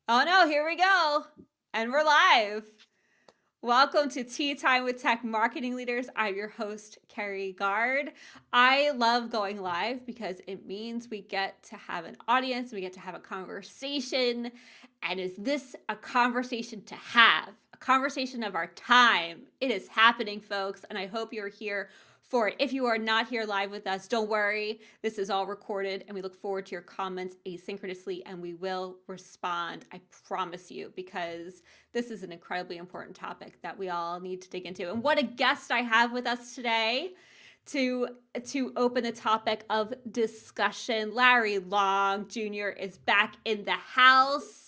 Oh no, here we go. And we're live. Welcome to Tea Time with Tech Marketing Leaders. I'm your host, Carrie Gard. I love going live because it means we get to have an audience, we get to have a conversation. And is this a conversation to have? A conversation of our time. It is happening, folks, and I hope you're here for it. If you are not here live with us, don't worry. This is all recorded, and we look forward to your comments asynchronously, and we will respond. I promise you, because this is an incredibly important topic that we all need to dig into. And what a guest I have with us today to open the topic of discussion. Larry Long Jr. is back in the house.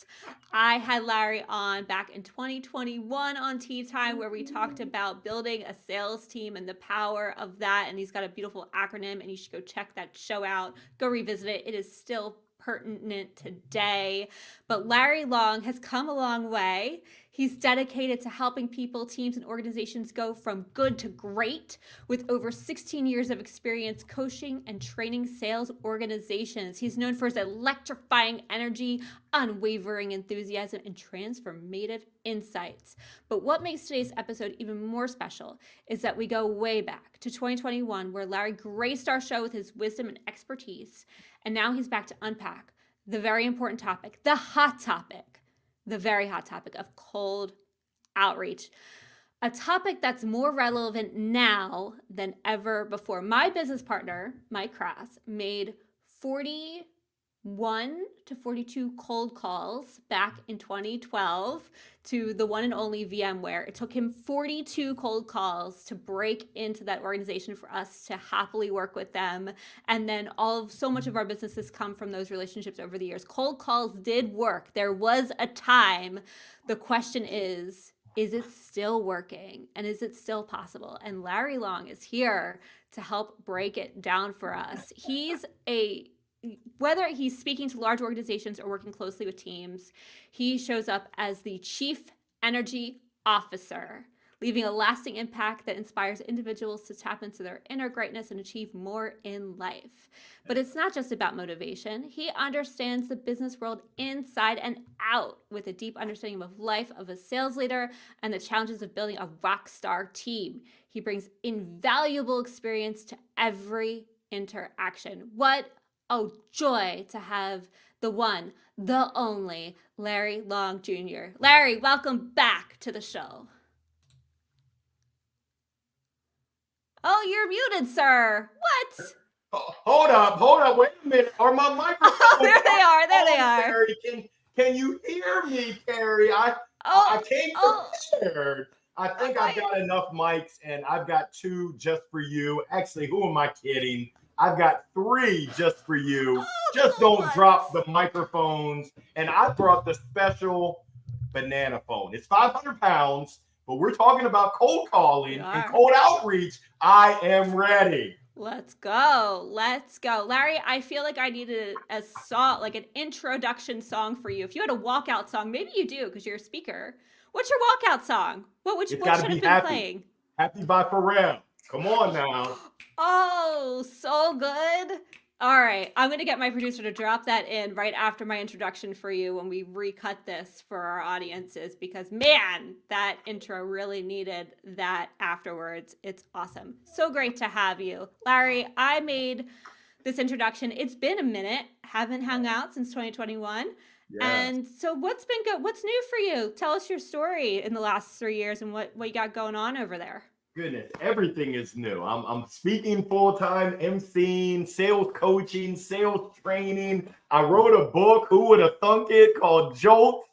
I had Larry on back in 2021 on Tea Time, where we talked about building a sales team and the power of that. And he's got a beautiful acronym, and you should go check that show out. Go revisit it. It is still pertinent today. But Larry Long has come a long way. He's dedicated to helping people, teams, and organizations go from good to great with over 16 years of experience coaching and training sales organizations. He's known for his electrifying energy, unwavering enthusiasm, and transformative insights. But what makes today's episode even more special is that we go way back to 2021, where Larry graced our show with his wisdom and expertise. And now he's back to unpack the very important topic, the very hot topic of cold outreach. A topic that's more relevant now than ever before. My business partner, Mike Crass, made 41 to 42 cold calls back in 2012 to the one and only VMware. It took him 42 cold calls to break into that organization for us to happily work with them. And then so much of our businesses come from those relationships over the years. Cold calls did work. There was a time. The question is it still working? And is it still possible? And Larry Long is here to help break it down for us. Whether he's speaking to large organizations or working closely with teams, he shows up as the Chief Energy Officer, leaving a lasting impact that inspires individuals to tap into their inner greatness and achieve more in life. But it's not just about motivation. He understands the business world inside and out with a deep understanding of life of a sales leader and the challenges of building a rock star team. He brings invaluable experience to every interaction. What joy to have the one, the only, Larry Long Jr. Larry, welcome back to the show. Oh, you're muted, sir. What? Hold up. Wait a minute. Are my microphones? Oh, there they are. Carrie, can you hear me, Carrie? I came prepared. I think I've got enough mics, and I've got 2 just for you. Actually, who am I kidding? I've got 3 just for you. Just don't drop the microphones. And I brought the special banana phone. It's 500 pounds, but we're talking about cold calling and cold outreach. I am ready. Let's go. Larry, I feel like I needed a song, like an introduction song for you. If you had a walkout song, maybe you do because you're a speaker. What's your walkout song? What should have been playing? Happy by Pharrell. Come on now. Oh, so good. All right. I'm going to get my producer to drop that in right after my introduction for you when we recut this for our audiences, because man, that intro really needed that afterwards. It's awesome. So great to have you. Larry, I made this introduction. It's been a minute. Haven't hung out since 2021. Yeah. And so what's been good? What's new for you? Tell us your story in the last 3 years and what you got going on over there. Goodness, everything is new. I'm speaking full-time, emceeing, sales coaching, sales training. I wrote a book, who would have thunk it, called Jolt.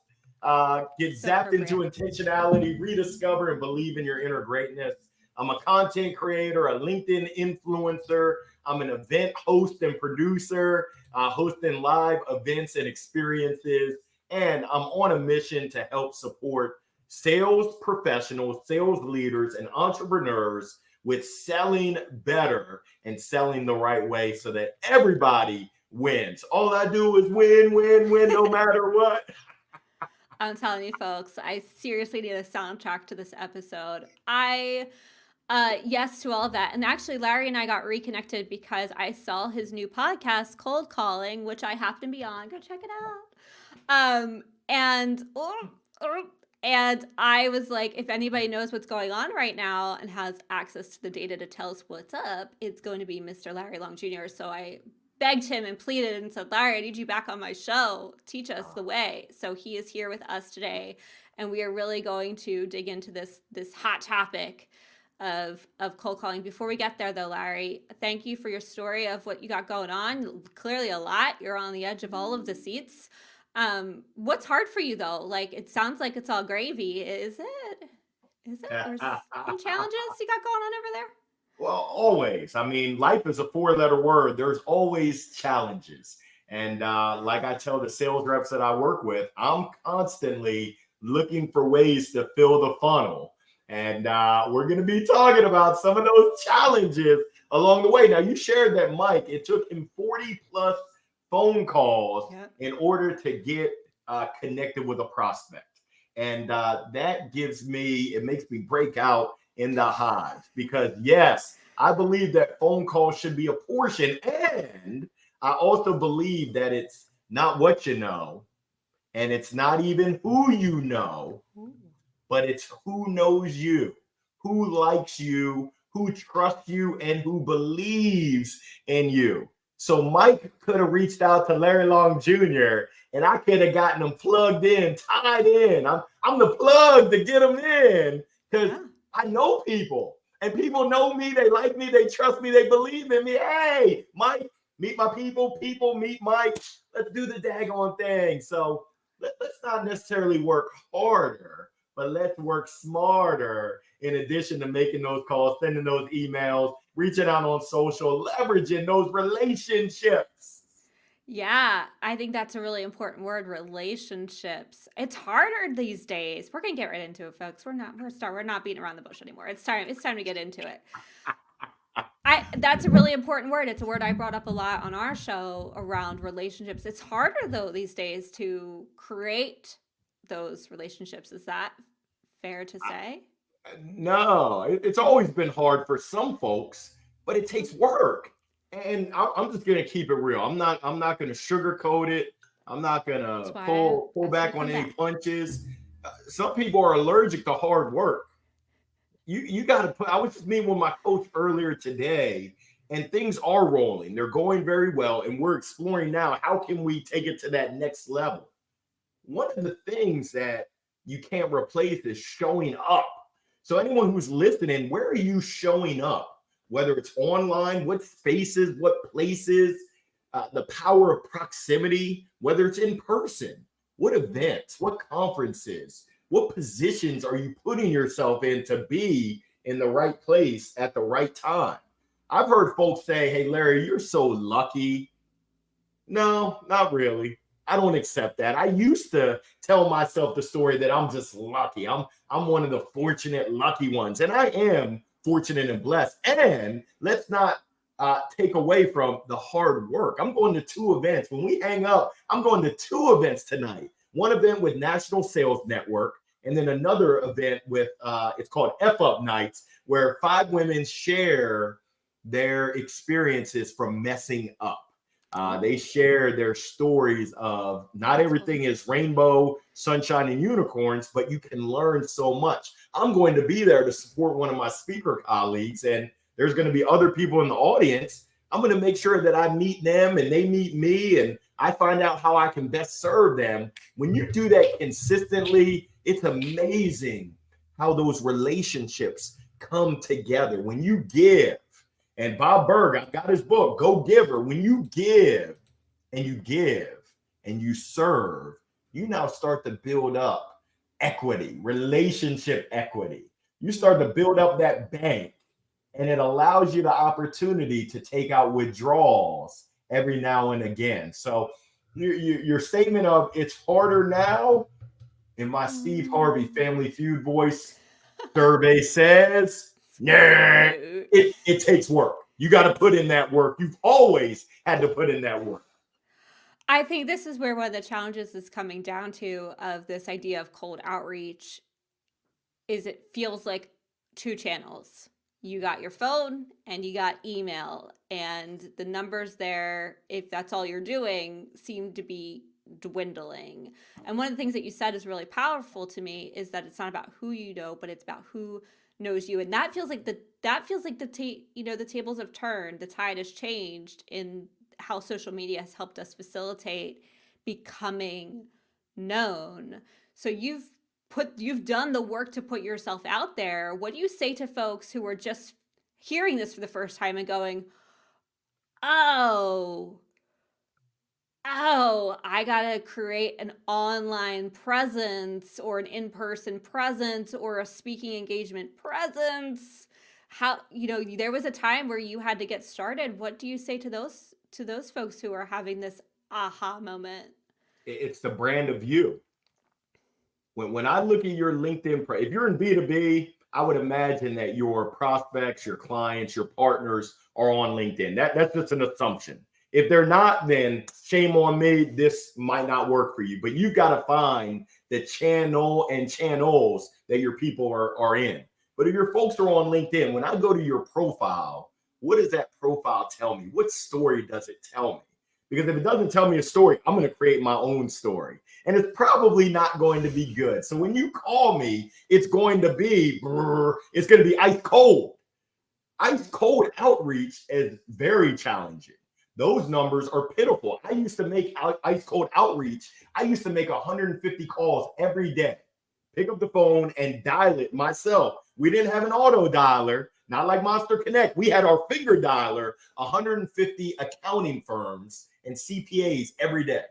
Get zapped into intentionality, rediscover and believe in your inner greatness. I'm a content creator, a LinkedIn influencer. I'm an event host and producer, hosting live events and experiences. And I'm on a mission to help support sales professionals, sales leaders, and entrepreneurs with selling better and selling the right way so that everybody wins. All I do is win, no matter what. I'm telling you, folks, I seriously need a soundtrack to this episode. Yes to all of that. And actually, Larry and I got reconnected because I saw his new podcast, Cold Calling, which I happen to be on. Go check it out. and and I was like, if anybody knows what's going on right now and has access to the data to tell us what's up, it's going to be Mr. Larry Long Jr. So I begged him and pleaded and said, Larry, I need you back on my show. Teach us the way. So he is here with us today, and we are really going to dig into this hot topic of cold calling. Before we get there, though, Larry, thank you for your story of what you got going on. Clearly, a lot. You're on the edge of all of the seats. What's hard for you though? Like it sounds like it's all gravy. Is it? Is it? There's some challenges you got going on over there? Well, always. I mean, life is a four-letter word. There's always challenges. And like I tell the sales reps that I work with, I'm constantly looking for ways to fill the funnel. And we're going to be talking about some of those challenges along the way. Now, you shared that Mike, it took him 40 plus phone calls Yep. in order to get connected with a prospect. And that gives me, it makes me break out in the hive because yes, I believe that phone calls should be a portion, and I also believe that it's not what you know, and it's not even who you know, Ooh. but it's who knows you, who likes you, who trusts you, and who believes in you. So Mike could have reached out to Larry Long Jr. and I could have gotten him plugged in, tied in. I'm the plug to get him in because Yeah. I know people and people know me. They like me. They trust me. They believe in me. Hey, Mike, meet my people. People meet Mike. Let's do the daggone thing. So let's not necessarily work harder, but let's work smarter in addition to making those calls, sending those emails, reaching out on social, leveraging those relationships. Yeah, I think that's a really important word, relationships. It's harder these days. We're gonna get right into it, folks. We're not beating around the bush anymore. It's time to get into it. I That's a really important word. It's a word I brought up a lot on our show around relationships. It's harder though these days to create those relationships. Is that fair to say? No, it's always been hard for some folks, but it takes work. And I'm just gonna keep it real. I'm not gonna sugarcoat it. I'm not That's gonna why I pull asked you to back on come any back. punches. Some people are allergic to hard work. You got to put. I was just meeting with my coach earlier today, and things are rolling. They're going very well, and we're exploring now how can we take it to that next level. One of the things that you can't replace is showing up. So anyone who's listening, where are you showing up? Whether it's online, what spaces, what places, the power of proximity, whether it's in person, what events, what conferences, what positions are you putting yourself in to be in the right place at the right time? I've heard folks say, hey, Larry, you're so lucky. No, not really. I don't accept that. I used to tell myself the story that I'm just lucky. I'm one of the fortunate, lucky ones, and I am fortunate and blessed. And let's not take away from the hard work. I'm going to two events. When we hang up, I'm going to two events tonight. One event with National Sales Network, and then another event with it's called F Up Nights, where five women share their experiences from messing up. They Oh, share their stories of not that's cool. everything is rainbow, sunshine, and unicorns, but you can learn so much. I'm going to be there to support one of my speaker colleagues, and there's going to be other people in the audience. I'm going to make sure that I meet them and they meet me, and I find out how I can best serve them. When you do that consistently, it's amazing how those relationships come together. When you give, and Bob Berg, I got his book, Go Giver. When you give and you give and you serve, you now start to build up equity, relationship equity. You start to build up that bank, and it allows you the opportunity to take out withdrawals every now and again. So, your statement of it's harder now, in my Steve Harvey Mm. Family Feud voice, survey says, nah, No. it takes work. You got to put in that work. You've always had to put in that work. I think this is where one of the challenges is coming down to of this idea of cold outreach is it feels like two channels. You got your phone and you got email, and the numbers there, if that's all you're doing, seem to be dwindling. And one of the things that you said is really powerful to me is that it's not about who you know, but it's about who knows you. And that feels like the tables have turned, the tide has changed in how social media has helped us facilitate becoming known. So you've done the work to put yourself out there. What do you say to folks who are just hearing this for the first time and going, "Oh, I gotta create an online presence or an in-person presence or a speaking engagement presence." How, there was a time where you had to get started. What do you say to those folks who are having this aha moment? It's the brand of you. When I look at your LinkedIn, if you're in B2B, I would imagine that your prospects, your clients, your partners are on LinkedIn. That's just an assumption. If they're not, then shame on me. This might not work for you. But you've got to find the channel and channels that your people are in. But if your folks are on LinkedIn, when I go to your profile, what does that profile tell me? What story does it tell me? Because if it doesn't tell me a story, I'm going to create my own story. And it's probably not going to be good. So when you call me, it's going to be ice cold. Ice cold outreach is very challenging. Those numbers are pitiful. I used to make ice cold outreach. I used to make 150 calls every day. Pick up the phone and dial it myself. We didn't have an auto dialer, not like Monster Connect. We had our finger dialer, 150 accounting firms and CPAs every day.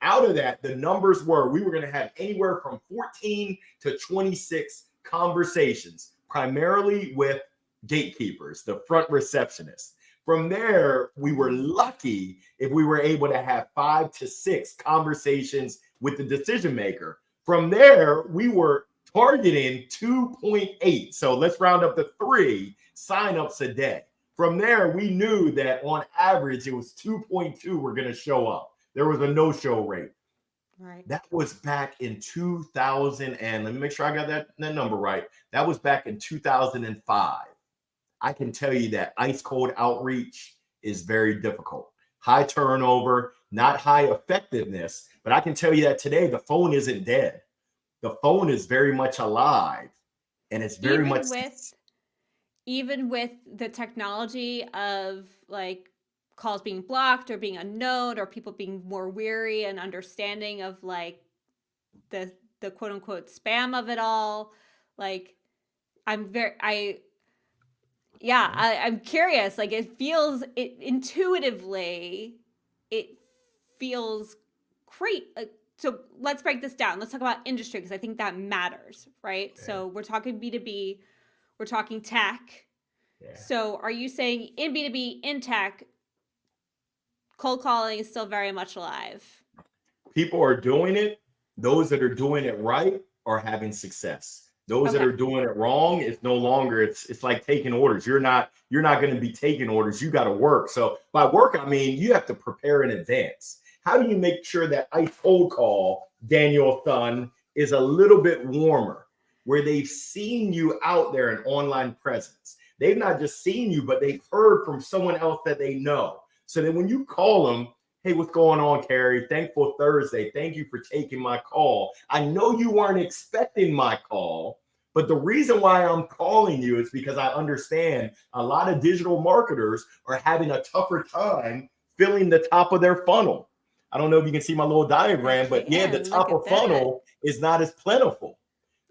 Out of that, the numbers were we were going to have anywhere from 14 to 26 conversations, primarily with gatekeepers, the front receptionists. From there, we were lucky if we were able to have 5 to 6 conversations with the decision maker. From there, we were targeting 2.8. So let's round up to 3 signups a day. From there, we knew that on average, it was 2.2 were going to show up. There was a no-show rate. Right. That was back in 2000, and let me make sure I got that number right. That was back in 2005. I can tell you that ice cold outreach is very difficult. High turnover, not high effectiveness, but I can tell you that today the phone isn't dead. The phone is very much alive, and it's very much Even with the technology of like calls being blocked or being unknown or people being more weary and understanding of like the quote unquote spam of it all, like I'm very I yeah, I'm curious. Like intuitively, it feels great. So let's break this down. Let's talk about industry because I think that matters, right? yeah. So we're talking B2B, we're talking tech. Yeah. So are you saying in B2B, in tech, cold calling is still very much alive? People are doing it. Those that are doing it right are having success. Those that Okay. are doing it wrong, it's no longer, it's like taking orders. You're not going to be taking orders. You got to work. So by work, I mean you have to prepare in advance. How do you make sure that ice cold call, Daniel Sun, is a little bit warmer, where they've seen you out there in online presence? They've not just seen you, but they've heard from someone else that they know. So that when you call them, hey, what's going on, Carrie? Thankful Thursday. Thank you for taking my call. I know you weren't expecting my call, but the reason why I'm calling you is because I understand a lot of digital marketers are having a tougher time filling the top of their funnel. I don't know if you can see my little diagram, but yeah, the top of funnel is not as plentiful.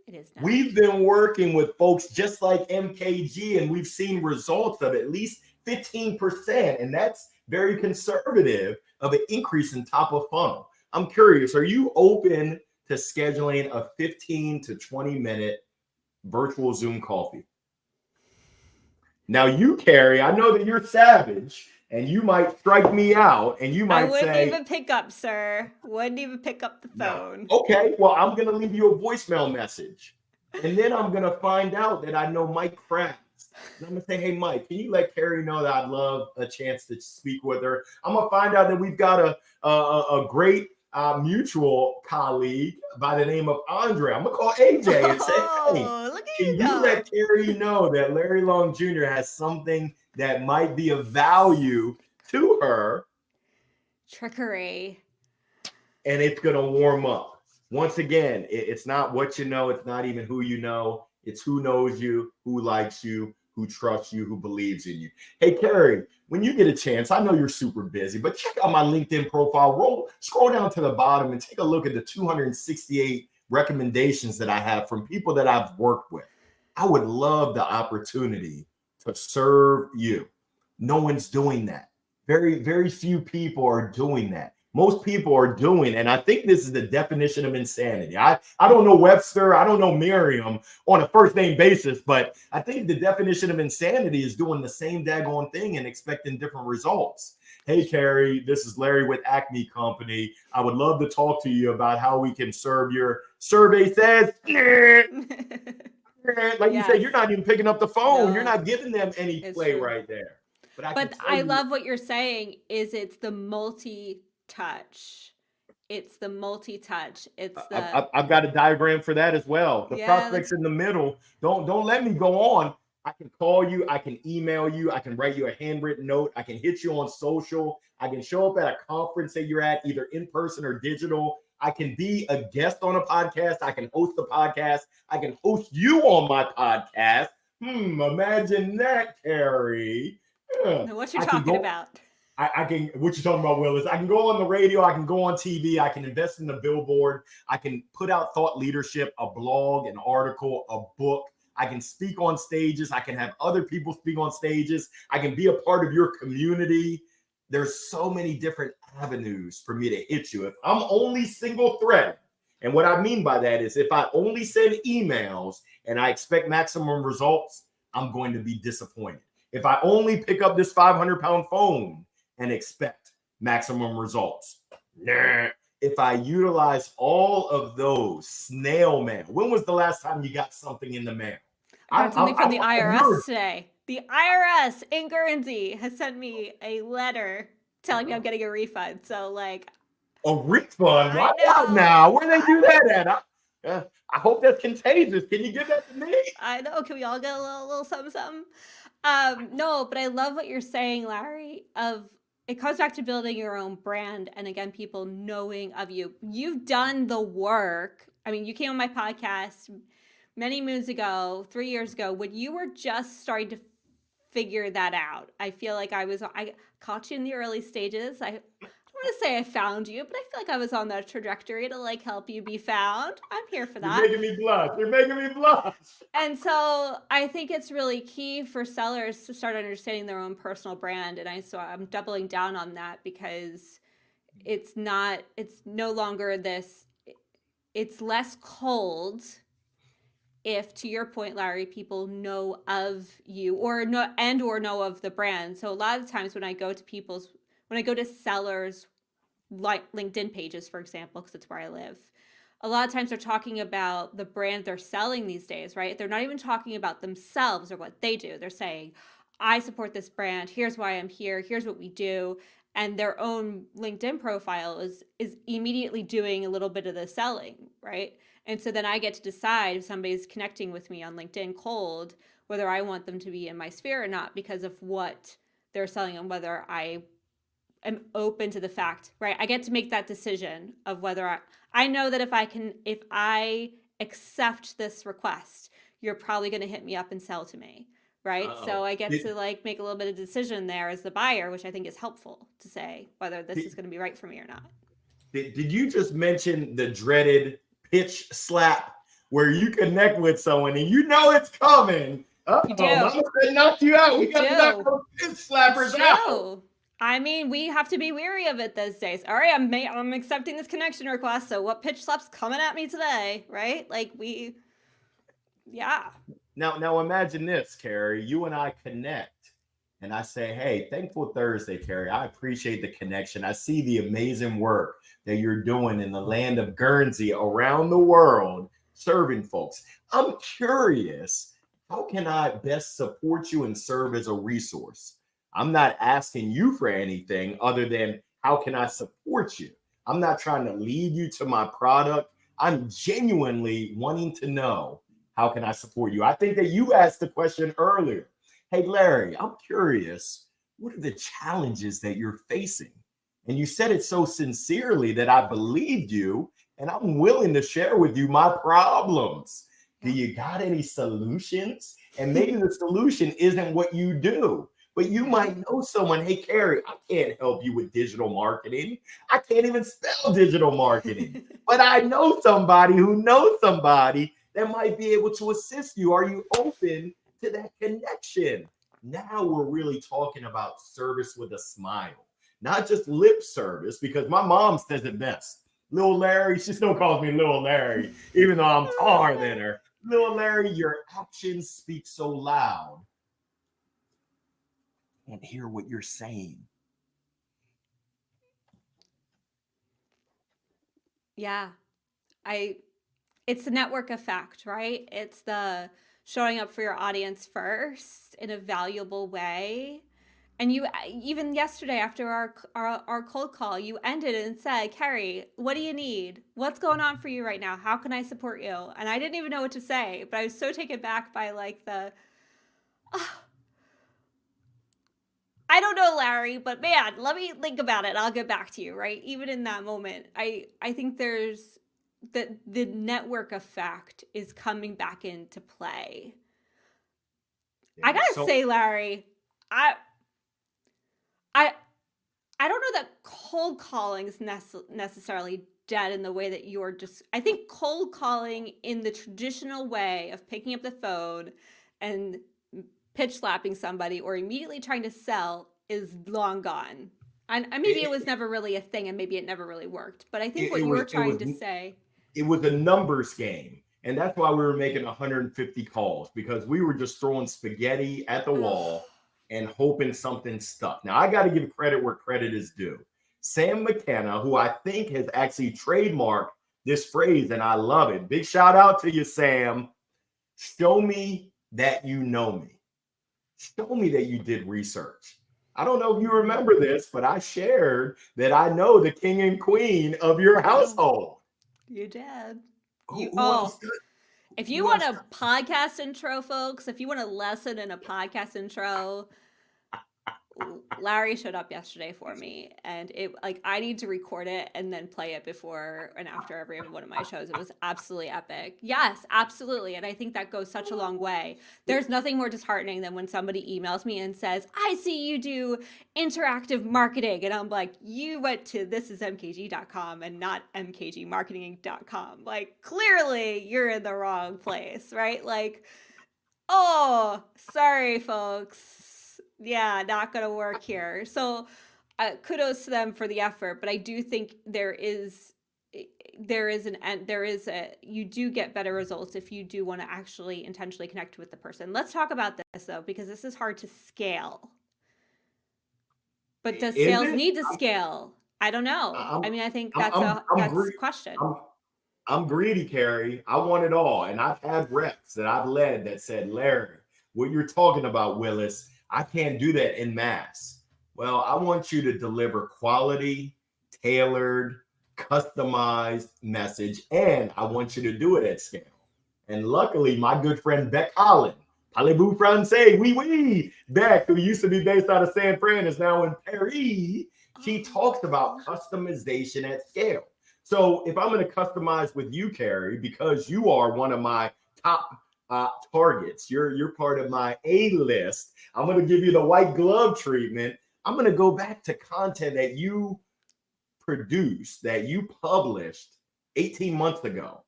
It is not. We've been working with folks just like MKG, and we've seen results of at least 15%, and that's very conservative of an increase in top of funnel. I'm curious, are you open to scheduling a 15 to 20 minute virtual Zoom coffee? Now you, Carrie, I know that you're savage and you might strike me out and you might wouldn't say, even pick up, sir. Wouldn't even pick up the phone. No. Okay, well, I'm going to leave you a voicemail message. And then I'm going to find out that I know Mike Kratz. And I'm going to say, hey, Mike, can you let Carrie know that I'd love a chance to speak with her? I'm going to find out that we've got a great mutual colleague by the name of Andre. I'm going to call AJ and say, hey, can you let Carrie know that Larry Long Jr. has something that might be of value to her? Trickery. and it's going to warm up. Once again, it's not what you know. It's not even who you know. It's who knows you, who likes you, who trusts you, who believes in you. Hey, Carrie, when you get a chance, I know you're super busy, but check out my LinkedIn profile. Scroll down to the bottom and take a look at the 268 recommendations that I have from people that I've worked with. I would love the opportunity to serve you. No one's doing that. Very, very few people are doing that. Most people are doing, and I think this is the definition of insanity. I don't know Webster, I don't know Merriam on a first name basis, but I think the definition of insanity is doing the same daggone thing and expecting different results. Hey, Carrie, this is Larry with Acme Company. I would love to talk to you about how we can serve your survey says. Like you said, Yes. you're not even picking up the phone. You're No, not giving them any it's play true. right there. But I can But tell I you, love what you're saying is it's the multi-touch. It's the multi-touch. It's the I've got a diagram for that as well. The yeah, prospects in the middle. Don't let me go on. I can call you. I can email you. I can write you a handwritten note. I can hit you on social. I can show up at a conference that you're at, either in person or digital. I can be a guest on a podcast. I can host a podcast. I can host you on my podcast. Imagine that, Carrie. Yeah. know what you're I can talking go. about. I can, what you're talking about, Willis. I can go on the radio, I can go on TV, I can invest in the billboard, I can put out thought leadership, a blog, an article, a book. I can speak on stages, I can have other people speak on stages, I can be a part of your community. There's so many different avenues for me to hit you. If I'm only single threaded, and what I mean by that is if I only send emails and I expect maximum results, I'm going to be disappointed. If I only pick up this 500-pound phone and expect maximum results. Nah. If I utilize all of those, snail mail. When was the last time you got something in the mail? I got something I from the don't know if you're IRS today. The IRS in Guernsey has sent me a letter telling me I'm getting a refund. So like a refund. I Why not know. now? Where they do that at? I hope that's contagious. Can you give that to me? I know. Can we all get a little something, something? No, but I love what you're saying, Larry. Of it comes back to building your own brand, and again, people knowing of you. You've done the work. I mean, you came on my podcast many moons ago, 3 years ago, when you were just starting to figure that out. I feel like I caught you in the early stages. I don't want to say I found you, but I feel like I was on that trajectory to like help you be found. I'm here for You're that. making me blush. You're making me blush. And so I think it's really key for sellers to start understanding their own personal brand. And I'm doubling down on that because it's no longer this, it's less cold if, to your point, Larry, people know of you or know of the brand. So a lot of times when I go to sellers like LinkedIn pages, for example, because it's where I live, a lot of times they're talking about the brand they're selling these days, right? They're not even talking about themselves or what they do. They're saying, I support this brand. Here's why I'm here. Here's what we do. And their own LinkedIn profile is immediately doing a little bit of the selling, right? And so then I get to decide if somebody's connecting with me on LinkedIn cold, whether I want them to be in my sphere or not because of what they're selling and whether I am open to the fact, right? I get to make that decision of whether I know that if I accept this request, you're probably going to hit me up and sell to me, right? So Uh-oh. I get to like make a little bit of decision there as the buyer, which I think is helpful to say whether this is Did, going to be right for me or not. did you just mention the dreaded pitch slap where you connect with someone and you know it's coming? You Uh-oh, do. mama said knock you out. We You got to knock do. those pitch It's slappers out. true. I mean, we have to be weary of it these days. All right, I'm accepting this connection request. So what pitch slap's coming at me today, right? Yeah. Now imagine this, Carrie. You and I connect, and I say, "Hey, thankful Thursday, Carrie. I appreciate the connection. I see the amazing work that you're doing in the land of Guernsey around the world, serving folks. I'm curious, how can I best support you and serve as a resource? I'm not asking you for anything other than how can I support you? I'm not trying to lead you to my product. I'm genuinely wanting to know how can I support you? I think that you asked the question earlier. Hey, Larry, I'm curious. What are the challenges that you're facing? And you said it so sincerely that I believed you, and I'm willing to share with you my problems. Do Yeah. you got any solutions? And maybe the solution isn't what you do, but you Right. might know someone. Hey, Carrie, I can't help you with digital marketing. I can't even spell digital marketing, but I know somebody who knows somebody that might be able to assist you. Are you open to that connection? Now we're really talking about service with a smile, not just lip service, because my mom says it best. Little Larry, she still calls me Little Larry, even though I'm taller than her. Little Larry, your actions speak so loud. I can't hear what you're saying. Yeah. I it's the network effect, right? It's the showing up for your audience first in a valuable way. And you even yesterday after our cold call, you ended and said, "Carrie, what do you need? What's going on for you right now? How can I support you?" And I didn't even know what to say, but I was so taken back by like the oh, I don't know, Larry, but man, let me think about it. I'll get back to you, right? Even in that moment, I think there's the network effect is coming back into play. Yeah, I gotta so say, Larry, I I I don't know that cold calling is necessarily dead in the way that you're just. I think cold calling in the traditional way of picking up the phone and pitch slapping somebody or immediately trying to sell is long gone. And maybe it was it, never really a thing and maybe it never really worked. But I think it, what it you're was it trying was to say, it was a numbers game. And that's why we were making 150 calls, because we were just throwing spaghetti at the ugh, wall and hoping something stuck. Now, I got to give credit where credit is due. Sam McKenna, who I think has actually trademarked this phrase, and I love it. Big shout out to you, Sam. Show me that you know me. Show me that you did research. I don't know if you mm-hmm. remember this, but I shared that I know the king and queen of your Oh, household. you did. Who, You who else? oh, if you Who want else? a podcast intro, folks, if you want a lesson in a podcast intro, Larry showed up yesterday for me, and it like I need to record it and then play it before and after every one of my shows. It was absolutely epic. Yes, absolutely, and I think that goes such a long way. There's nothing more disheartening than when somebody emails me and says, "I see you do interactive marketing," and I'm like, "You went to thisismkg.com and not mkgmarketing.com. Like clearly you're in the wrong place, right? Like oh, sorry, folks. Yeah, not gonna work here. So, kudos to them for the effort, but I do think there is an end. There is a you do get better results if you do want to actually intentionally connect with the person. Let's talk about this though, because this is hard to scale. But does Is sales it? need to scale? I don't know. I'm I mean, I think I'm I'm I'm that's greedy. question. I'm I'm greedy, Carrie. I want it all. And I've had reps that I've led that said, Larry, what you're talking about, Willis, I can't do that in mass. Well, I want you to deliver quality, tailored, customized message, and I want you to do it at scale. And luckily, my good friend Beck Holland, parlez-vous français, oui, oui. Beck, who used to be based out of San Fran, is now in Paris. She talks about Oh, customization at scale. So if I'm going to customize with you, Carrie, because you are one of my top targets, you're part of my A list. I'm going to give you the white glove treatment. I'm going to go back to content that you produced, that you published 18 months ago.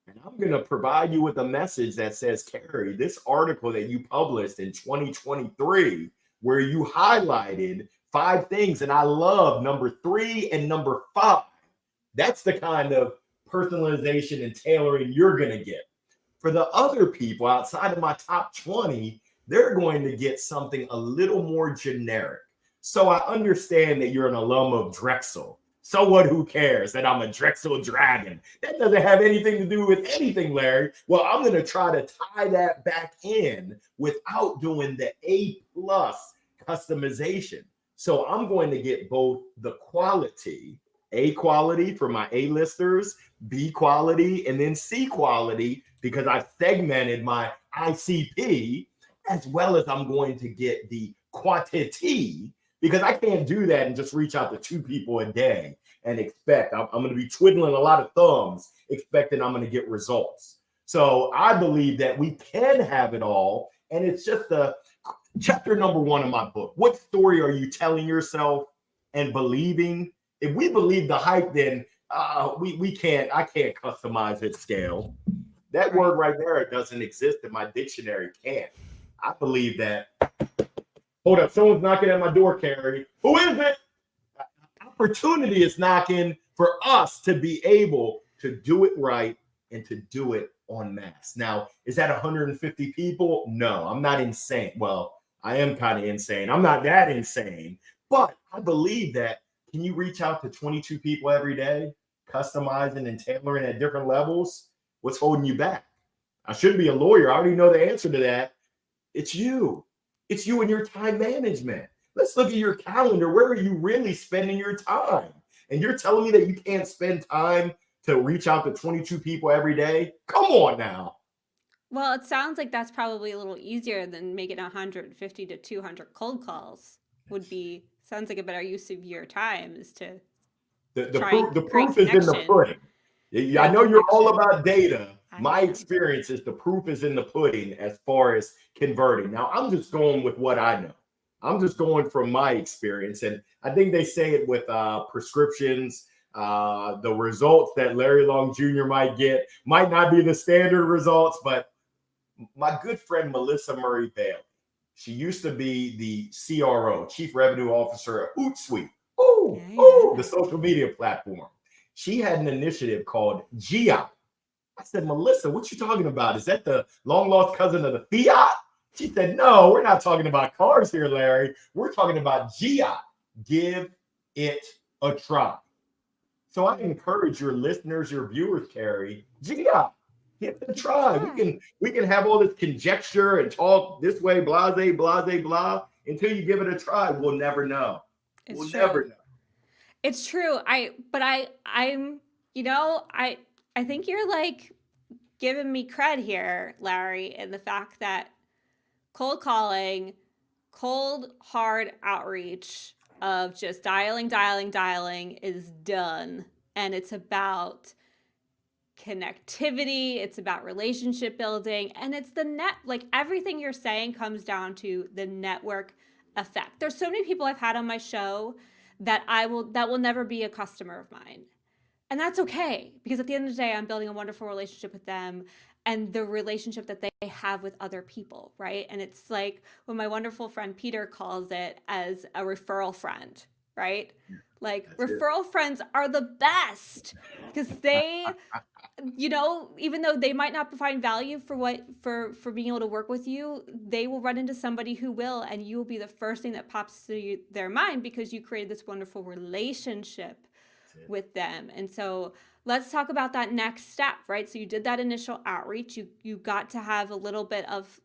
And I'm going to provide you with a message that says, Carrie, this article that you published in 2023, where you highlighted 5 things, and I love number 3 and number 5. That's the kind of personalization and tailoring you're going to get. For the other people outside of my top 20, they're going to get something a little more generic. So I understand that you're an alum of Drexel. So what? Who cares that I'm a Drexel dragon? That doesn't have anything to do with anything, Larry. Well, I'm going to try to tie that back in without doing the A plus customization. So I'm going to get both the quality, A quality for my A listers, B quality, and then C quality because I've segmented my ICP, as well as I'm going to get the quantity because I can't do that and just reach out to 2 people a day and expect I'm going to be twiddling a lot of thumbs, expecting I'm going to get results. So I believe that we can have it all. And it's just the chapter number 1 of my book. What story are you telling yourself and believing? If we believe the hype, then we can't, I can't customize at scale. That word right there doesn't exist in my dictionary. Can't. I believe that. Hold up, someone's knocking at my door, Carrie. Who is it? Opportunity is knocking for us to be able to do it right and to do it en masse. Now, is that 150 people? No, I'm not insane. Well, I am kind of insane. I'm not that insane, but I believe that. Can you reach out to 22 people every day, customizing and tailoring at different levels? What's holding you back? I shouldn't be a lawyer. I already know the answer to that. It's you. It's you and your time management. Let's look at your calendar. Where are you really spending your time? And you're telling me that you can't spend time to reach out to 22 people every day? Come on now. Well, it sounds like that's probably a little easier than making 150 to 200 cold calls. Sounds like a better use of your time is to try and The create proof is in the connection. pudding. I know you're all about data. I My am. experience is the proof is in the pudding as far as converting. Now, I'm just going with what I know. I'm just going from my experience. And I think they say it with prescriptions. The results that Larry Long Jr. might get might not be the standard results, but my good friend Melissa Murray Bailey, she used to be the CRO, Chief Revenue Officer at Hootsuite. The social media platform. She had an initiative called GIOP. I said, Melissa, what you talking about? Is that the long lost cousin of the Fiat? She said, no, we're not talking about cars here, Larry. We're talking about GIOP. Give it a try. So I encourage your listeners, your viewers, Carrie, GIOP. Give it a try. We can have all this conjecture and talk this way, blase, blase, blah. Until you give it a try, we'll never know. We'll never know. It's true. I'm, I think you're like giving me cred here, Larry, in the fact that cold calling, cold, hard outreach of just dialing is done. And it's about connectivity, it's about relationship building, and it's like everything you're saying comes down to the network effect. There's so many people I've had on my show that will never be a customer of mine. And that's okay, because at the end of the day, I'm building a wonderful relationship with them and the relationship that they have with other people, right? And it's like what my wonderful friend Peter calls it as a referral friend, right? Like referral friends are the best because they, even though they might not find value for being able to work with you, they will run into somebody who will, and you will be the first thing that pops to their mind because you created this wonderful relationship with them. And so let's talk about that next step, right? So you did that initial outreach. You got to have a little bit of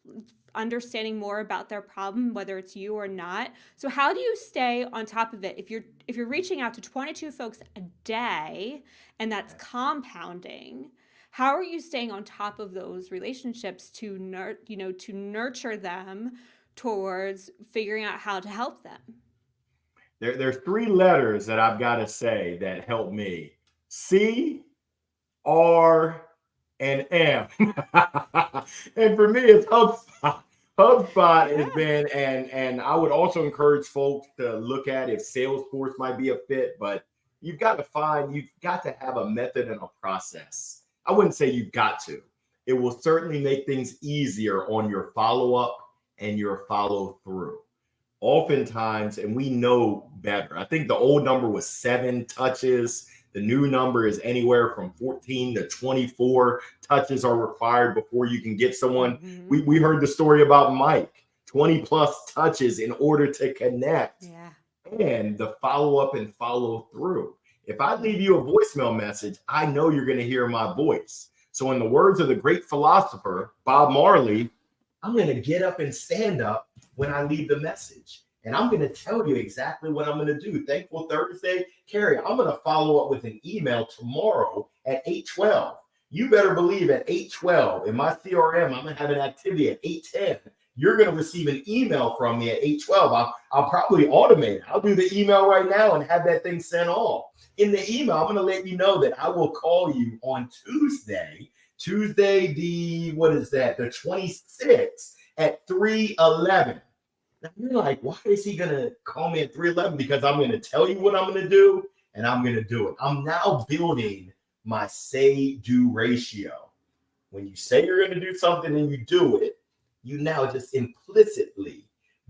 understanding more about their problem, whether it's you or not. So how do you stay on top of it? If you're reaching out to 22 folks a day and that's compounding, how are you staying on top of those relationships to nurture them towards figuring out how to help them? There's 3 letters that I've got to say that help me. C, R, and M. And for me, it's HubSpot. HubSpot has been, and I would also encourage folks to look at if Salesforce might be a fit, but you've got to have a method and a process. I wouldn't say you've got to. It will certainly make things easier on your follow-up and your follow-through. Oftentimes, and we know better, I think the old number was 7 touches. The new number is anywhere from 14 to 24 touches are required before you can get someone. Mm-hmm. We heard the story about Mike, 20 plus touches in order to connect. Yeah. And the follow up and follow through. If I leave you a voicemail message, I know you're going to hear my voice. So in the words of the great philosopher, Bob Marley, I'm going to get up and stand up when I leave the message. And I'm going to tell you exactly what I'm going to do. Thankful Thursday. Carrie, I'm going to follow up with an email tomorrow at 8:12. You better believe at 8:12 in my CRM, I'm going to have an activity at 8:10. you're going to receive an email from me at 8:12. I'll probably automate it. I'll do the email right now and have that thing sent off. In the email, I'm going to let you know that I will call you on Tuesday, what is that? The 26th at 3:11. Now you're like, why is he gonna call me at 3:11? Because I'm gonna tell you what I'm gonna do, and I'm gonna do it. I'm now building my say-do ratio. When you say you're gonna do something and you do it, you now just implicitly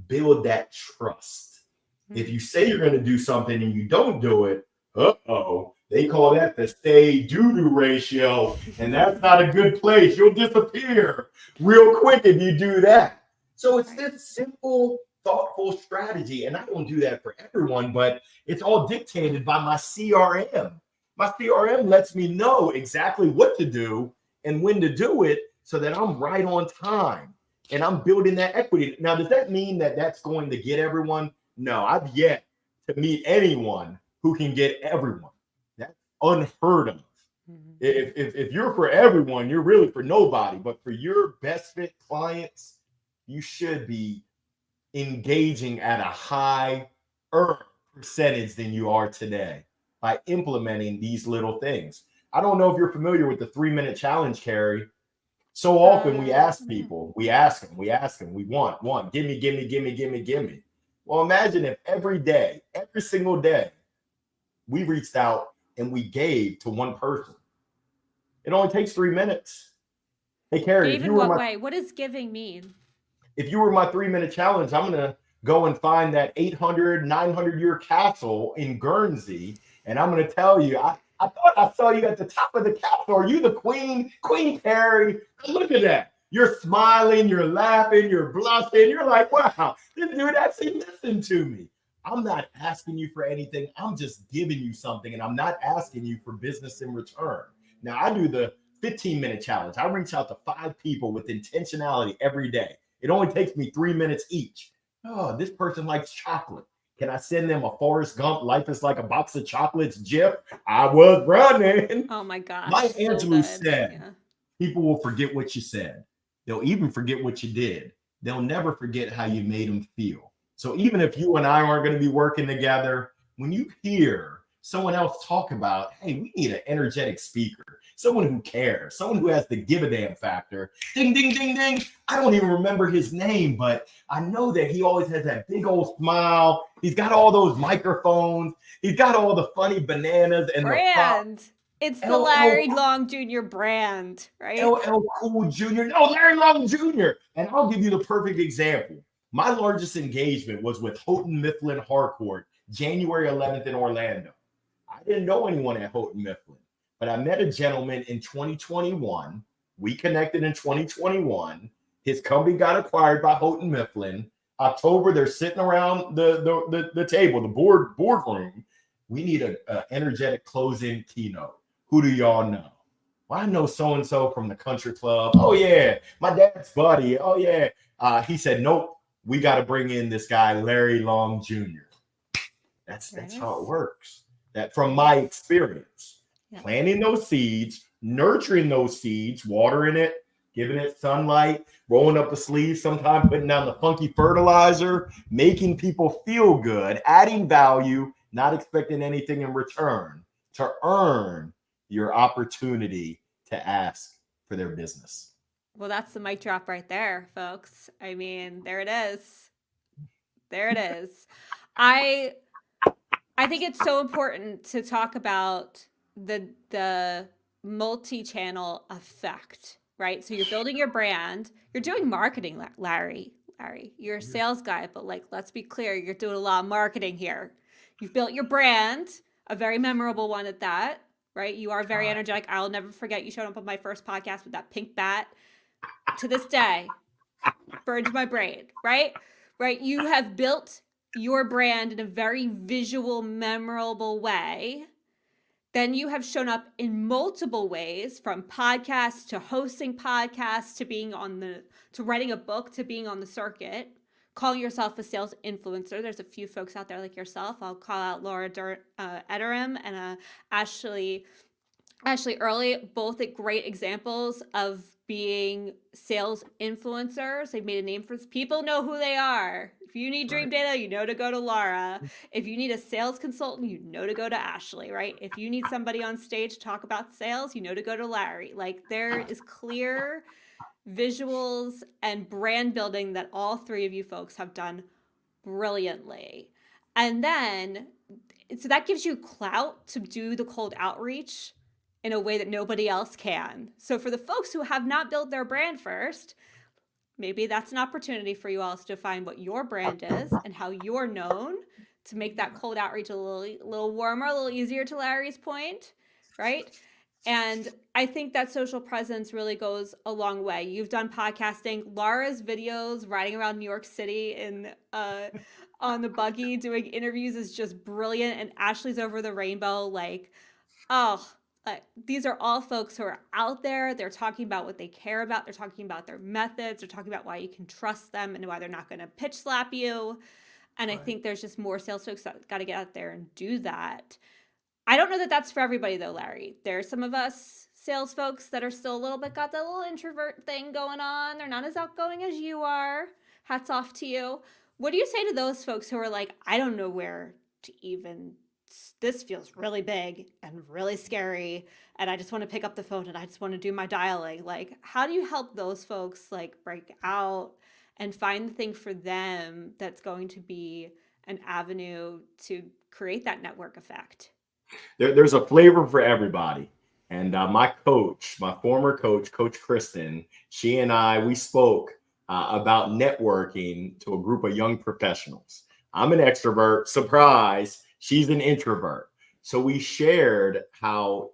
build that trust. If you say you're gonna do something and you don't do it, they call that the say-do ratio, and that's not a good place. You'll disappear real quick if you do that. So it's this simple, thoughtful strategy. And I don't do that for everyone, but it's all dictated by my CRM. My CRM lets me know exactly what to do and when to do it so that I'm right on time and I'm building that equity. Now, does that mean that that's going to get everyone? No, I've yet to meet anyone who can get everyone. That's unheard of. If you're for everyone, you're really for nobody. But for your best fit clients, you should be engaging at a higher percentage than you are today by implementing these little things. I don't know if you're familiar with the 3-minute challenge, Carrie. So often we ask people, we ask them, we want, give me, give me, give me, give me, give me. Well, imagine if every day, every single day, we reached out and we gave to one person. It only takes 3 minutes. Hey, Carrie, Gave in what way? What does giving mean? if you were my 3-minute challenge, I'm going to go and find that 800, 900 year castle in Guernsey. And I'm going to tell you, I thought I saw you at the top of the castle. Are you the queen, Queen Carrie? Look at that. You're smiling, you're laughing, you're blushing. You're like, wow, this dude actually listened to me. I'm not asking you for anything. I'm just giving you something. And I'm not asking you for business in return. Now, I do the 15-minute challenge. I reach out to 5 people with intentionality every day. It only takes me 3 minutes each. Oh, this person likes chocolate. Can I send them a Forrest Gump Life is Like a Box of Chocolates GIF? I was running. Oh my gosh. Maya So Angelou good. said, Yeah. people will forget what you said. They'll even forget what you did. They'll never forget how you made them feel. So even if you and I aren't going to be working together, when you hear someone else talk about, hey, we need an energetic speaker, someone who cares, someone who has the give a damn factor, ding, ding, ding, ding. I don't even remember his name, but I know that he always has that big old smile. He's got all those microphones. He's got all the funny bananas and the props. Brand. It's the LL Larry Long Jr. brand, right? LL Cool Jr. No, Larry Long Jr. And I'll give you the perfect example. My largest engagement was with Houghton Mifflin Harcourt, January 11th in Orlando. I didn't know anyone at Houghton Mifflin, but I met a gentleman in 2021. We connected in 2021. His company got acquired by Houghton Mifflin. October, they're sitting around the table, the boardroom. We need an energetic closing keynote. Who do y'all know? Well, I know so-and-so from the country club. Oh, yeah, my dad's buddy. Oh, yeah. He said, nope, we got to bring in this guy, Larry Long Jr. That's how it works. That from my experience, planting those seeds, nurturing those seeds, watering it, giving it sunlight, rolling up the sleeves, sometimes putting down the funky fertilizer, making people feel good, adding value, not expecting anything in return to earn your opportunity to ask for their business. Well, that's the mic drop right there, folks. I mean, there it is. There it is. I I think it's so important to talk about the multi-channel effect, right? So you're building your brand, you're doing marketing, Larry. Larry, you're a sales guy, but like let's be clear, you're doing a lot of marketing here. You've built your brand, a very memorable one at that, right? You are very energetic. I'll never forget you showed up on my first podcast with that pink bat. To this day, burns my brain, right? Right? You have built your brand in a very visual, memorable way. Then you have shown up in multiple ways, from podcasts to hosting podcasts to being on the to writing a book to being on the circuit, calling yourself a sales influencer. There's a few folks out there like yourself. I'll call out Laura Ederim and Ashley Ashley Early, both great examples of being sales influencers. They've made a name for people know who they are. If you need dream Right. data, you know to go to Laura. If you need a sales consultant, you know to go to Ashley, right? If you need somebody on stage to talk about sales, you know to go to Larry. Like there is clear visuals and brand building that all three of you folks have done brilliantly. And then, so that gives you clout to do the cold outreach in a way that nobody else can. So for the folks who have not built their brand first, maybe that's an opportunity for you all to define what your brand is and how you're known to make that cold outreach a little warmer, a little easier to Larry's point, right? And I think that social presence really goes a long way. You've done podcasting. Laura's videos riding around New York City in on the buggy doing interviews is just brilliant. And Ashley's over the rainbow, like, oh, these are all folks who are out there. They're talking about what they care about. They're talking about their methods. They're talking about why you can trust them and why they're not going to pitch slap you. And I Right. think there's just more sales folks that got to get out there and do that. I don't know that that's for everybody though, Larry. There's some of us sales folks that are still a little bit got that little introvert thing going on. They're not as outgoing as you are. Hats off to you. What do you say to those folks who are like, I don't know where to even, this feels really big and really scary and I just want to pick up the phone and I just want to do my dialing. Like, how do you help those folks like break out and find the thing for them that's going to be an avenue to create that network effect? There's a flavor for everybody. And my coach, my former coach, Coach Kristen, she and I, we spoke about networking to a group of young professionals. I'm an extrovert, surprise, she's an introvert. So we shared how,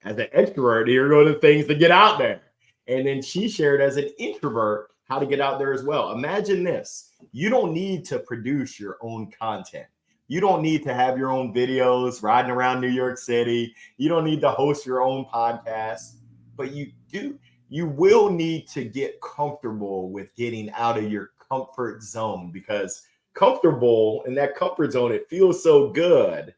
as an extrovert, here go the things to get out there. And then she shared as an introvert how to get out there as well. Imagine this, you don't need to produce your own content. You don't need to have your own videos riding around New York City. You don't need to host your own podcast, but you will need to get comfortable with getting out of your comfort zone because comfortable in that comfort zone, it feels so good,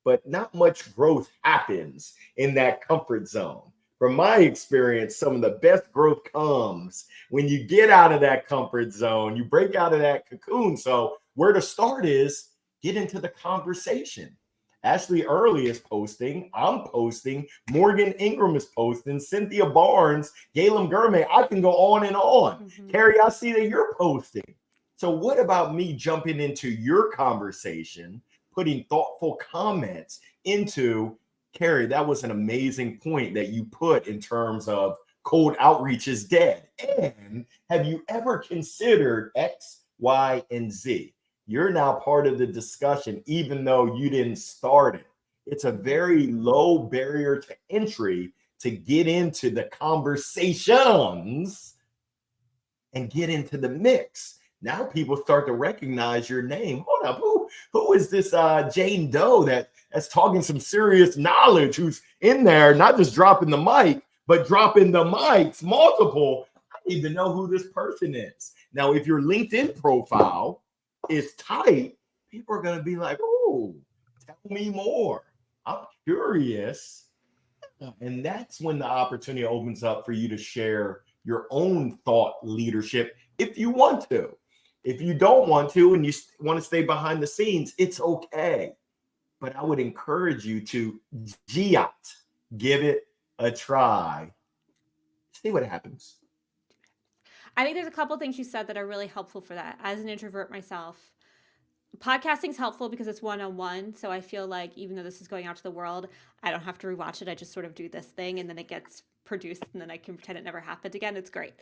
but not much growth happens in that comfort zone. From my experience, some of the best growth comes when you get out of that comfort zone, you break out of that cocoon. So, where to start is get into the conversation. Ashley Early is posting. I'm posting. Morgan Ingram is posting. Cynthia Barnes, Galen Gurmay. I can go on and on. Mm-hmm. Carrie, I see that you're posting. So, what about me jumping into your conversation, putting thoughtful comments into Carrie? That was an amazing point that you put in terms of cold outreach is dead. And have you ever considered X, Y, and Z? You're now part of the discussion, even though you didn't start it. It's a very low barrier to entry to get into the conversations and get into the mix. Now people start to recognize your name. Hold up, who is this Jane Doe that's talking some serious knowledge? Who's in there, not just dropping the mic, but dropping the mics multiple. I need to know who this person is. Now, if your LinkedIn profile is tight, people are going to be like, "Oh, tell me more. I'm curious." And that's when the opportunity opens up for you to share your own thought leadership if you want to. If you don't want to and you want to stay behind the scenes, it's okay. But I would encourage you to GIAT, give it a try, see what happens. I think there's a couple things you said that are really helpful for that. As an introvert myself, podcasting's helpful because it's one-on-one. So I feel like even though this is going out to the world, I don't have to rewatch it. I just sort of do this thing and then it gets produced and then I can pretend it never happened again. It's great.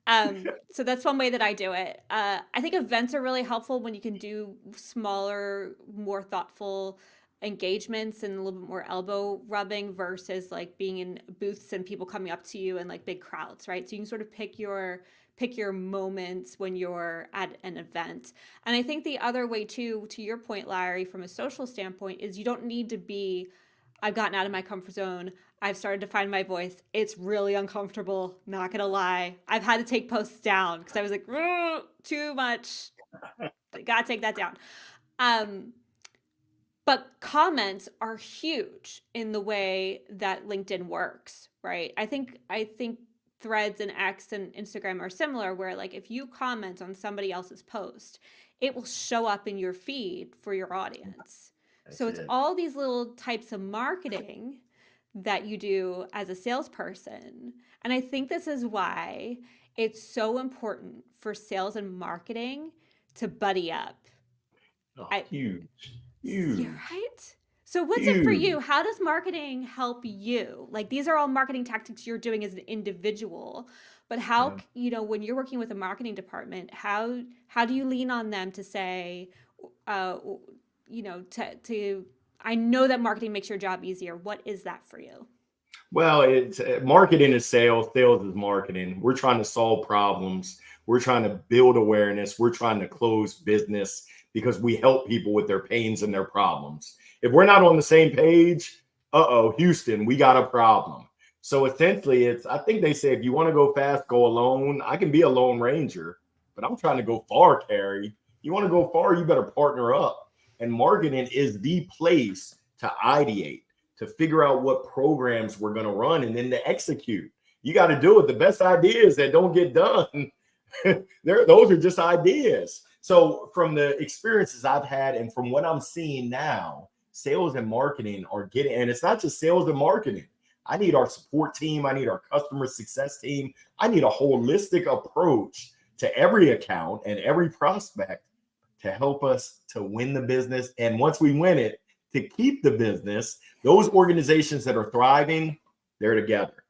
So that's one way that I do it. I think events are really helpful when you can do smaller, more thoughtful engagements and a little bit more elbow rubbing versus like being in booths and people coming up to you and like big crowds, right? So you can sort of pick your moments when you're at an event. And I think the other way too, to your point, Larry, from a social standpoint, is you don't need to be, I've gotten out of my comfort zone. I've started to find my voice. It's really uncomfortable, not gonna lie. I've had to take posts down because I was like, too much. Gotta take that down. Um, But comments are huge in the way that LinkedIn works, right? I think Threads and X and Instagram are similar, where like if you comment on somebody else's post, it will show up in your feed for your audience. So That's it's it. all these little types of marketing that you do as a salesperson. And I think this is why it's so important for sales and marketing to buddy up. Oh, I huge, You're huge, right. So what's it for you? huge. How does marketing help you? Like these are all marketing tactics you're doing as an individual, but how, Yeah. when you're working with a marketing department, how do you lean on them to say, uh, to I know that marketing makes your job easier. What is that for you? Well, it's marketing is sales. Sales is marketing. We're trying to solve problems. We're trying to build awareness. We're trying to close business because we help people with their pains and their problems. If we're not on the same page, Houston, we got a problem. So essentially, it's I think they say if you want to go fast, go alone. I can be a lone ranger, but I'm trying to go far, Carrie. You want to go far, you better partner up. And marketing is the place to ideate, to figure out what programs we're going to run and then to execute. You got to do it. The best ideas that don't get done, those are just ideas. So, from the experiences I've had and from what I'm seeing now, sales and marketing are getting, and it's not just sales and marketing. I need our support team. I need our customer success team. I need a holistic approach to every account and every prospect to help us to win the business. And once we win it, to keep the business. Those organizations that are thriving, they're together.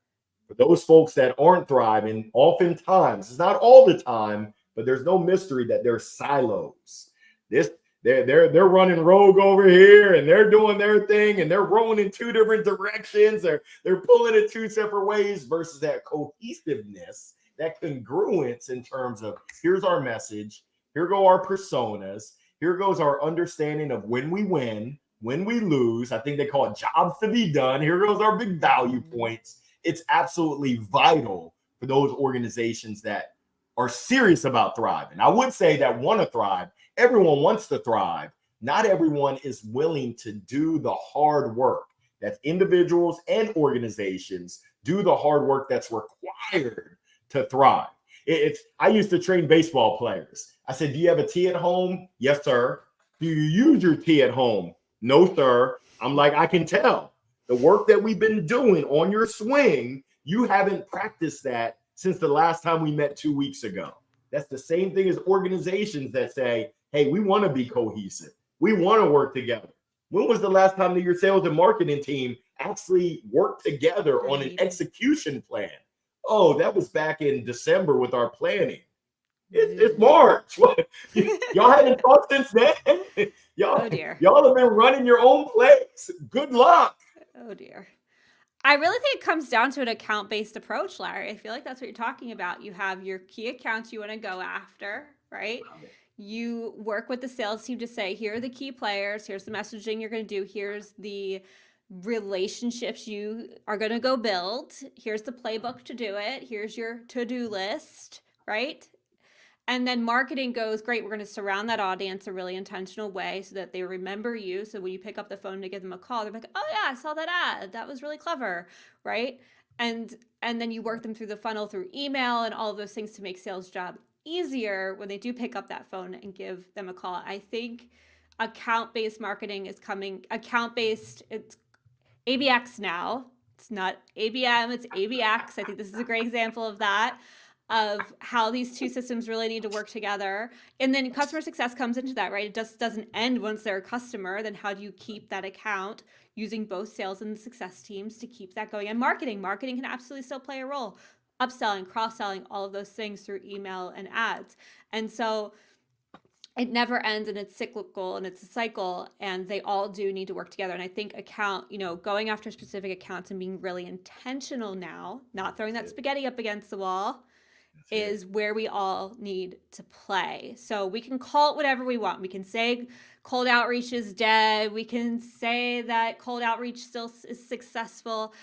For those folks that aren't thriving, oftentimes, it's not all the time, but there's no mystery that they're silos. This they're running rogue over here and they're doing their thing and they're rowing in two different directions. They're pulling it two separate ways versus that cohesiveness, that congruence in terms of here's our message, here go our personas, here goes our understanding of when we win, when we lose. I think they call it jobs to be done. Here goes our big value Mm-hmm. points. It's absolutely vital for those organizations that are serious about thriving. I would say that want to thrive. Everyone wants to thrive. Not everyone is willing to do the hard work that individuals and organizations do, the hard work that's required to thrive. It's I used to train baseball players. I said, "Do you have a tee at home?" "Yes, sir." "Do you use your tee at home?" "No, sir." I'm like, I can tell the work that we've been doing on your swing, you haven't practiced that since the last time we met 2 weeks ago. That's the same thing as organizations that say, hey, we want to be cohesive. We want to work together. When was the last time that your sales and marketing team actually worked together For a on an meeting. execution plan? Oh, that was back in December with our planning. It's Ooh. March. What? Y'all haven't talked since then? y'all, Oh dear. y'all have been running your own place. Good luck. Oh dear. I really think it comes down to an account based approach, Larry. I feel like that's what you're talking about. You have your key accounts you want to go after, right? You work with the sales team to say, here are the key players, here's the messaging you're going to do, here's the relationships you are going to go build, here's the playbook to do it, here's your to do list, right? And then marketing goes, great, we're going to surround that audience a really intentional way so that they remember you. So when you pick up the phone to give them a call, they're like, oh yeah, I saw that ad. That was really clever, right? And then you work them through the funnel through email and all of those things to make sales job easier when they do pick up that phone and give them a call. I think account-based marketing is coming, account-based, it's ABX now. It's not ABM, it's ABX. I think this is a great example of that, of how these two systems really need to work together. And then customer success comes into that, right? It just doesn't end once they're a customer. Then how do you keep that account using both sales and success teams to keep that going? And marketing can absolutely still play a role. Upselling, cross selling, all of those things through email and ads. And so it never ends and it's cyclical and it's a cycle and they all do need to work together. And I think going after specific accounts and being really intentional now, not throwing That's that it. spaghetti up against the wall, That's it. is where we all need to play. So we can call it whatever we want. We can say cold outreach is dead. We can say that cold outreach still is successful.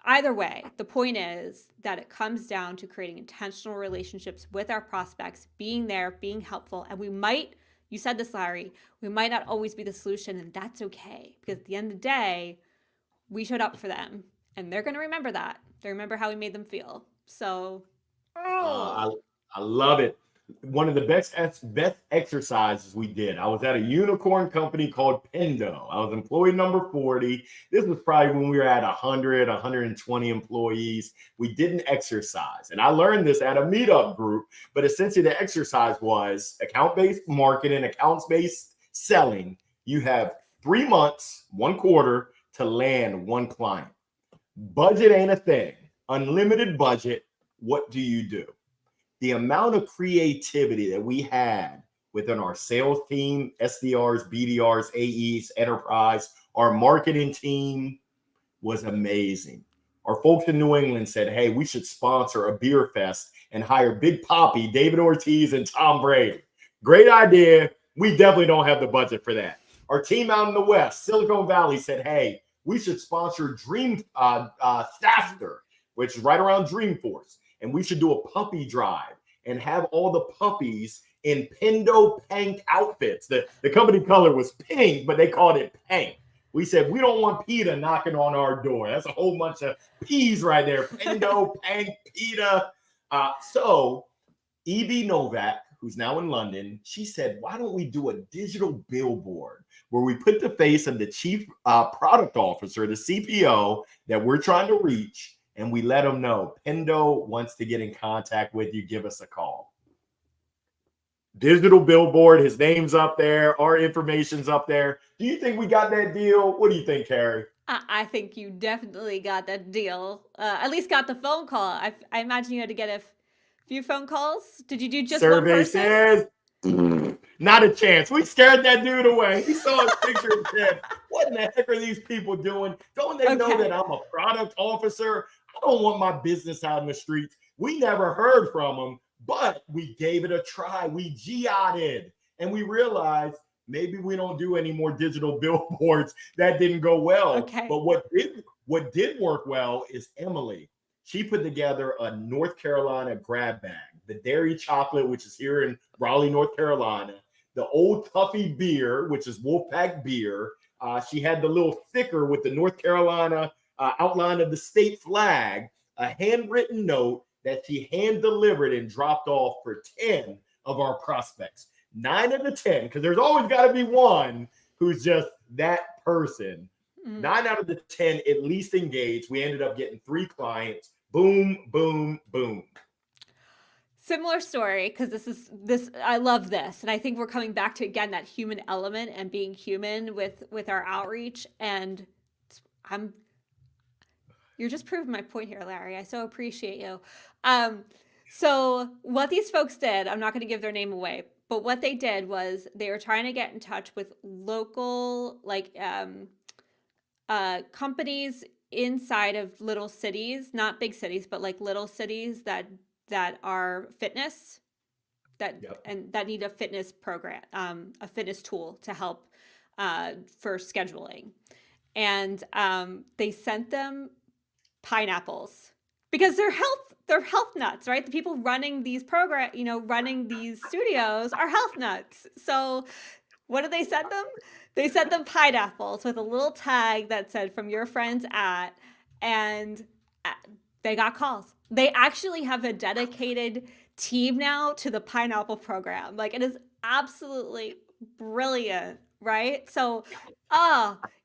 Either way, the point is that it comes down to creating intentional relationships with our prospects, being there, being helpful, and we might you said this, Larry, we might not always be the solution, and that's okay. Because at the end of the day, we showed up for them. And they're going to remember that. They remember how we made them feel. So, oh, Uh, I love it. One of the best exercises we did. I was at a unicorn company called Pendo. I was employee number 40. This was probably when we were at 100, 120 employees. We didn't exercise. And I learned this at a meetup group. But essentially, the exercise was account-based marketing, accounts-based selling. You have 3 months, 1 quarter to land one client. Budget ain't a thing. Unlimited budget. What do you do? The amount of creativity that we had within our sales team, SDRs, BDRs, AEs, enterprise, our marketing team was amazing. Our folks in New England said, hey, we should sponsor a beer fest and hire Big Poppy, David Ortiz, and Tom Brady. Great idea. We definitely don't have the budget for that. Our team out in the West, Silicon Valley, said, hey, we should sponsor Dream Staster, which is right around Dreamforce. And we should do a puppy drive and have all the puppies in Pendo Pank outfits. The company color was pink, but they called it Pank. We said, we don't want PETA knocking on our door. That's a whole bunch of P's right there. Pendo, Pank, PETA. So Evie Novak, who's now in London, she said, why don't we do a digital billboard where we put the face of the chief product officer, the CPO that we're trying to reach, and we let them know, Pendo wants to get in contact with you, give us a call. Digital billboard, his name's up there, our information's up there. Do you think we got that deal? What do you think, Carrie? I think you definitely got that deal. At least got the phone call. I imagine you had to get a few phone calls. Did you do just one Survey person? says, not a chance. We scared that dude away. He saw his picture and said, what in the heck are these people doing? Don't they know that I'm a product officer? I don't want my business out in the streets. We never heard from him, but we gave it a try. We GI'd and we realized maybe we don't do any more digital billboards. That didn't go well. Okay. But what did work well is Emily. She put together a North Carolina grab bag, the dairy chocolate, which is here in Raleigh, North Carolina, the Old Tuffy beer, which is Wolfpack beer. She had the little sticker with the North Carolina outline of the state flag, a handwritten note that she hand delivered and dropped off for 10 of our prospects. 9 of the 10, because there's always got to be one who's just that person. 9 out of the 10 at least engaged. We ended up getting 3 clients. Boom, boom, boom. Similar story, because this I love this, and I think we're coming back to again that human element and being human with our outreach. And you're just proving my point here, Larry. I so appreciate you. So what these folks did, I'm not going to give their name away, but what they did was they were trying to get in touch with local companies inside of little cities, not big cities, but like little cities that are fitness and that need a fitness program, a fitness tool to help for scheduling. And they sent them pineapples because they're health nuts, right? The people running these running these studios are health nuts. So what did they send them? They sent them pineapples with a little tag that said "from your friends at," and they got calls. They actually have a dedicated team now to the pineapple program. Like, it is absolutely brilliant, right? So,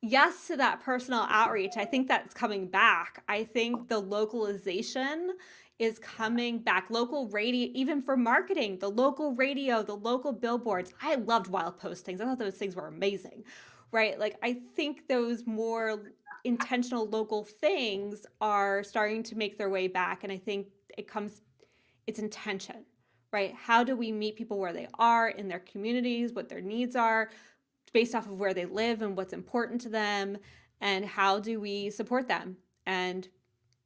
yes to that personal outreach. I think that's coming back. I think the localization is coming back. Local radio, even for marketing, the local radio, the local billboards. I loved wild postings. I thought those things were amazing, right? Like, I think those more intentional local things are starting to make their way back. And I think it's intention, right? How do we meet people where they are in their communities, what their needs are, based off of where they live and what's important to them, and how do we support them and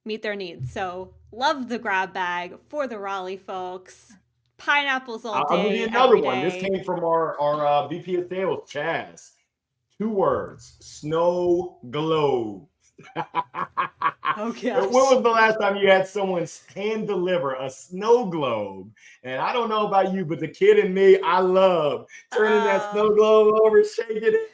meet their needs? So love the grab bag for the Raleigh folks. Pineapples all day. I'll give you another one. This came from our VP of Sales, Chaz. 2 words: snow globe. Oh When gosh. was the last time you had someone hand deliver a snow globe? And I don't know about you, but the kid in me, I love turning that Uh, snow globe over, shaking it.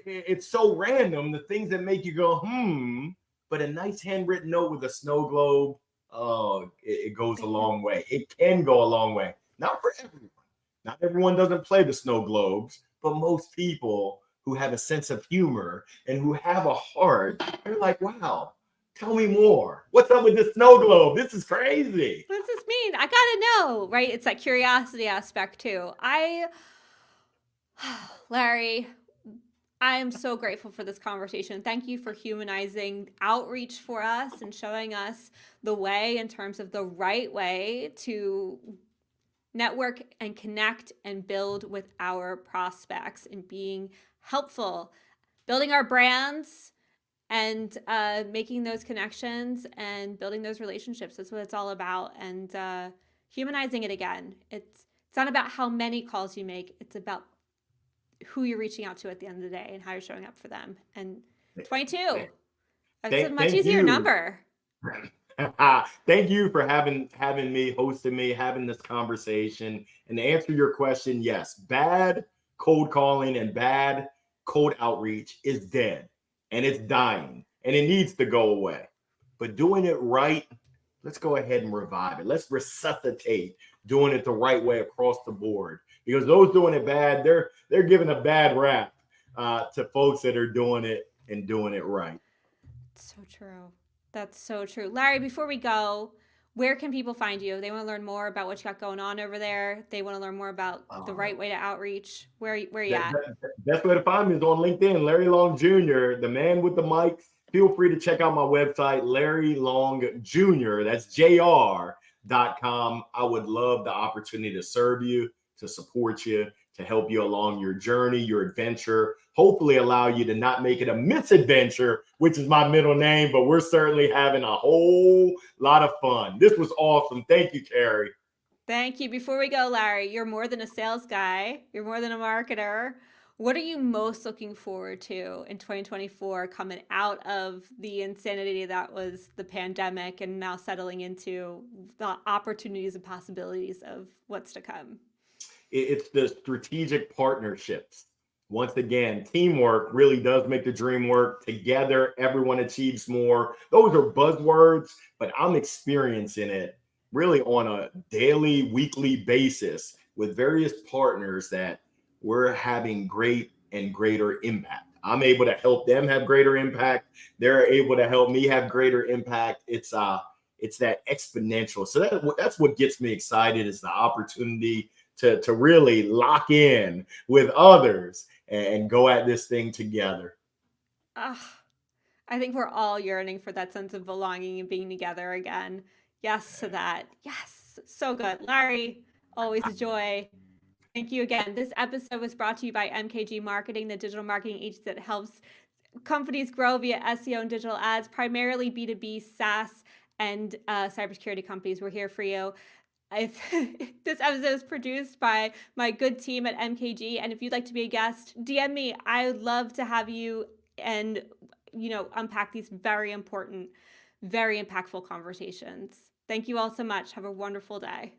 It's so random, the things that make you go, hmm. But a nice handwritten note with a snow globe, oh, it goes a long way. It can go a long way. Not for everyone. Not everyone doesn't play the snow globes, but most people who have a sense of humor and who have a heart, they're like, wow, tell me more. What's up with this snow globe? This is crazy. what does this mean? I gotta know, right? It's that curiosity aspect too. Larry, I am so grateful for this conversation. Thank you for humanizing outreach for us and showing us the way in terms of the right way to network and connect and build with our prospects and being helpful, building our brands and making those connections and building those relationships. That's what it's all about. And humanizing it again. It's not about how many calls you make. It's about who you're reaching out to at the end of the day and how you're showing up for them. And 22, that's a much Thank easier you. number. Thank you for having me, hosting me, having this conversation. And to answer your question, yes, bad cold calling and bad cold outreach is dead and it's dying and it needs to go away. But doing it right, let's go ahead and revive it. Let's resuscitate doing it the right way across the board. Because those doing it bad, they're giving a bad rap to folks that are doing it and doing it right. So true. That's so true. Larry, before we go, where can people find you? They want to learn more about what you got going on over there. They want to learn more about the Uh, right way to outreach. Where are you The, at? the best way to find me is on LinkedIn, Larry Long Jr., the man with the mic. Feel free to check out my website, Larry Long Jr. That's JR.com. I would love the opportunity to serve you, to support you, to help you along your journey, your adventure, hopefully allow you to not make it a misadventure, which is my middle name, but we're certainly having a whole lot of fun. This was awesome. Thank you, Carrie. Thank you. Before we go, Larry, you're more than a sales guy, you're more than a marketer. What are you most looking forward to in 2024 coming out of the insanity that was the pandemic and now settling into the opportunities and possibilities of what's to come? It's the strategic partnerships. Once again, teamwork really does make the dream work. Together, everyone achieves more. Those are buzzwords, but I'm experiencing it really on a daily, weekly basis with various partners that we're having great and greater impact. I'm able to help them have greater impact. They're able to help me have greater impact. It's that exponential. So that's what gets me excited is the opportunity to really lock in with others and go at this thing together. Ah, I think we're all yearning for that sense of belonging and being together again. Yes to that. Yes. So good. Larry, always a joy. Thank you again. This episode was brought to you by MKG Marketing, the digital marketing agency that helps companies grow via SEO and digital ads, primarily B2B, SaaS, and cybersecurity companies. We're here for you. If this episode is produced by my good team at MKG, and if you'd like to be a guest, DM me. I would love to have you and unpack these very important, very impactful conversations. Thank you all so much. Have a wonderful day.